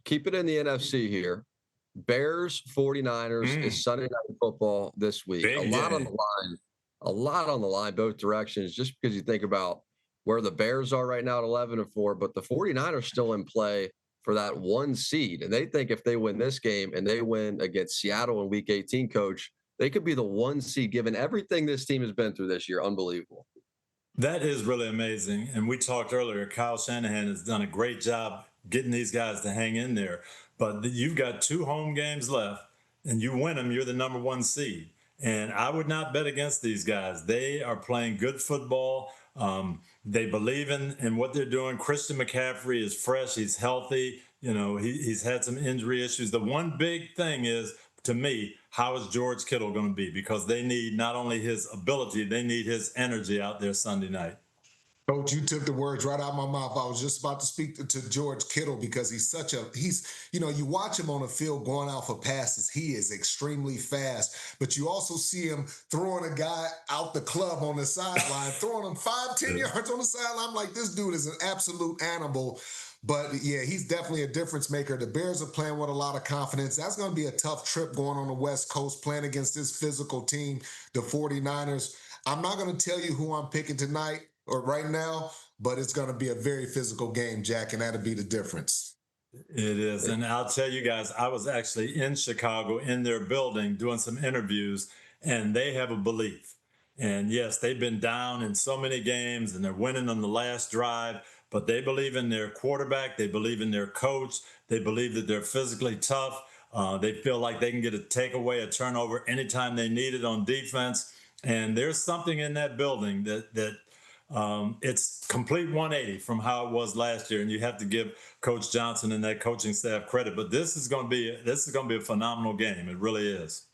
keep it in the NFC here. Bears 49ers is Sunday Night Football this week. Big A lot on game. the line. A lot on the line, both directions, just because you think about where the Bears are right now at 11-4, but the 49ers still in play for that 1 seed. And they think if they win this game and they win against Seattle in Week 18, Coach, they could be the 1 seed given everything this team has been through this year. Unbelievable. That is really amazing. And we talked earlier, Kyle Shanahan has done a great job getting these guys to hang in there. But you've got 2 home games left, and you win them, you're the number 1 seed. And I would not bet against these guys. They are playing good football. They believe in what they're doing. Christian McCaffrey is fresh. He's healthy. He's had some injury issues. The one big thing is, to me, how is George Kittle going to be? Because they need not only his ability, they need his energy out there Sunday night. Coach, you took the words right out of my mouth. I was just about to speak to George Kittle because you watch him on the field going out for passes. He is extremely fast, but you also see him throwing a guy out the club on the sideline, throwing him 5-10 yards on the sideline. I'm like, this dude is an absolute animal. But, yeah, he's definitely a difference maker. The Bears are playing with a lot of confidence. That's going to be a tough trip going on the West Coast, playing against this physical team, the 49ers. I'm not going to tell you who I'm picking tonight or right now, but it's going to be a very physical game, Jack, and that'll be the difference. It is. And I'll tell you guys, I was actually in Chicago in their building doing some interviews, and they have a belief. And, yes, they've been down in so many games, and they're winning on the last drive. But they believe in their quarterback. They believe in their coach. They believe that they're physically tough. They feel like they can get a takeaway, a turnover anytime they need it on defense. And there's something in that building that it's complete 180 from how it was last year. And you have to give Coach Johnson and that coaching staff credit. But this is going to be a phenomenal game. It really is.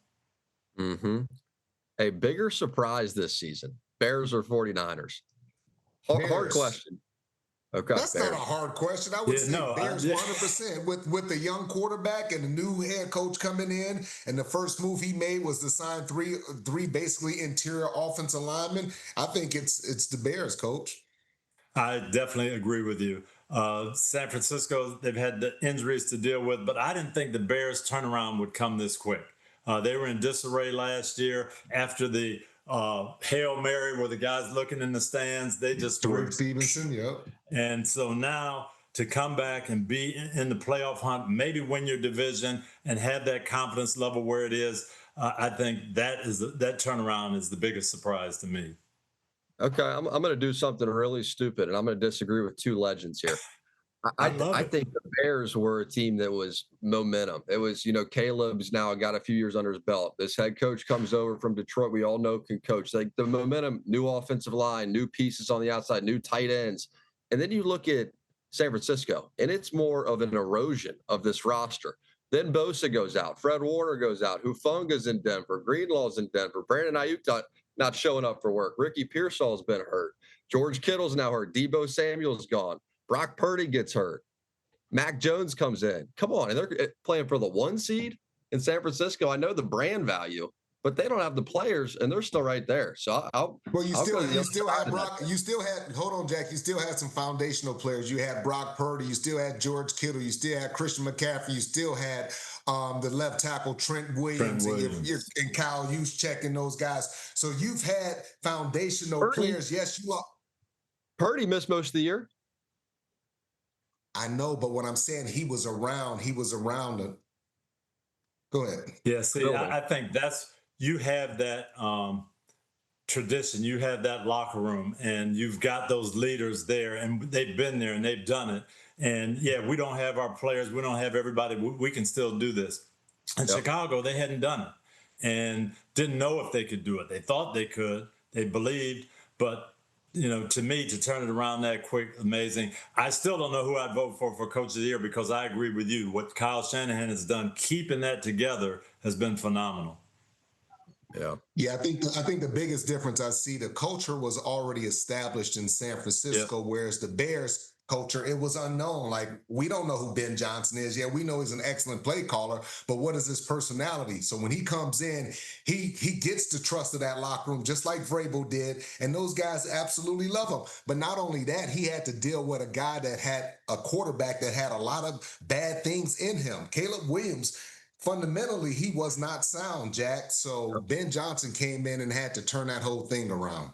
A bigger surprise this season, Bears or 49ers? Hard question. Okay, that's Bears. not a hard question. I would say Bears 100% with the young quarterback and the new head coach coming in, and the first move he made was to sign three basically interior offensive linemen. I think it's the Bears, Coach. I definitely agree with you. San Francisco, they've had the injuries to deal with, but I didn't think the Bears turnaround would come this quick. They were in disarray last year after the Hail Mary where the guys looking in the stands, they just Rick Stevenson, yep. And so now to come back and be in the playoff hunt, maybe win your division and have that confidence level where it is, I think that turnaround is the biggest surprise to me. Okay, I'm going to do something really stupid, and I'm going to disagree with 2 legends here. I think the Bears were a team that was momentum. It was, Caleb's now got a few years under his belt. This head coach comes over from Detroit. We all know can coach. Like the momentum, new offensive line, new pieces on the outside, new tight ends. And then you look at San Francisco, and it's more of an erosion of this roster. Then Bosa goes out. Fred Warner goes out. Hufunga's in Denver. Greenlaw's in Denver. Brandon Ayuk not showing up for work. Ricky Pearsall's been hurt. George Kittle's now hurt. Debo Samuel's gone. Brock Purdy gets hurt. Mac Jones comes in. Come on. And they're playing for the 1 seed in San Francisco. I know the brand value, but they don't have the players, and they're still right there. So you still had Brock. Hold on, Jack. You still had some foundational players. You had Brock Purdy. You still had George Kittle. You still had Christian McCaffrey. You still had the left tackle Trent Williams. And Kyle Juszczyk and those guys. So you've had foundational players. Yes, you are. Purdy missed most of the year. I know, but what I'm saying, he was around it. Go ahead. Yeah, see, I think you have that tradition, you have that locker room, and you've got those leaders there, and they've been there and they've done it. And yeah, we don't have our players, we don't have everybody, we can still do this. In Chicago, they hadn't done it and didn't know if they could do it. They thought they could, they believed, but to me, to turn it around that quick, amazing. I still don't know who I'd vote for Coach of the Year because I agree with you. What Kyle Shanahan has done, keeping that together, has been phenomenal. Yeah. I think the biggest difference I see, the culture was already established in San Francisco, whereas the Bears culture, it was unknown. Like, we don't know who Ben Johnson is. Yeah, we know he's an excellent play caller, but what is his personality? So when he comes in, he gets the trust of that locker room, just like Vrabel did, and those guys absolutely love him. But not only that, he had to deal with a guy that had a quarterback that had a lot of bad things in him. Caleb Williams, fundamentally, he was not sound, Jack. So Ben Johnson came in and had to turn that whole thing around.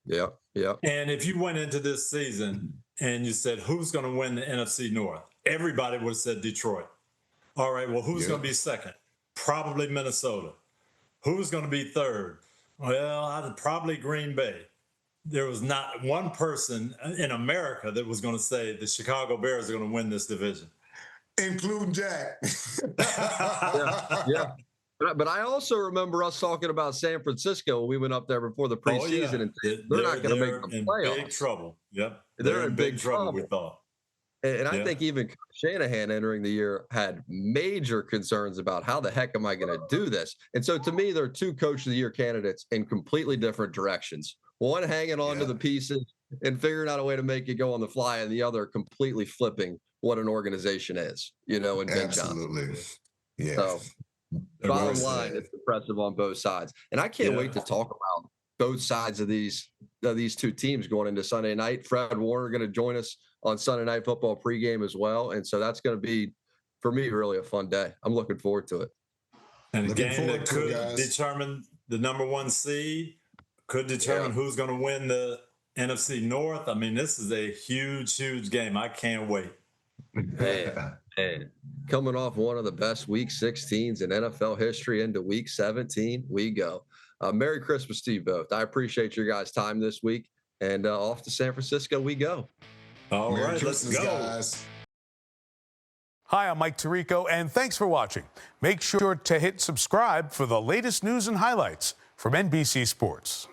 Yeah, yeah. And if you went into this season and you said, who's going to win the NFC North? Everybody would have said Detroit. All right, well, who's going to be second? Probably Minnesota. Who's going to be third? Well, probably Green Bay. There was not one person in America that was going to say the Chicago Bears are going to win this division. Including Jack. Yeah. But I also remember us talking about San Francisco when we went up there before the preseason, and they're not going to make the playoffs. Big trouble. Yep, they're in big trouble. We thought. And I think even Shanahan entering the year had major concerns about how the heck am I going to do this? And so to me, there are two Coach of the Year candidates in completely different directions. One hanging on to the pieces and figuring out a way to make it go on the fly, and the other completely flipping what an organization is, and Ben Johnson. Yeah. So bottom line, it's impressive on both sides. And I can't wait to talk about both sides of these two teams going into Sunday night. Fred Warner going to join us on Sunday Night Football pregame as well. And so that's going to be, for me, really a fun day. I'm looking forward to it. And a game that could determine the number one seed, could determine who's going to win the NFC North. I mean, this is a huge, huge game. I can't wait. Man, coming off one of the best Week 16s in NFL history into Week 17, we go. Merry Christmas to you both. I appreciate your guys' time this week, and off to San Francisco we go. All right, let's go. Guys. Hi, I'm Mike Tirico, and thanks for watching. Make sure to hit subscribe for the latest news and highlights from NBC Sports.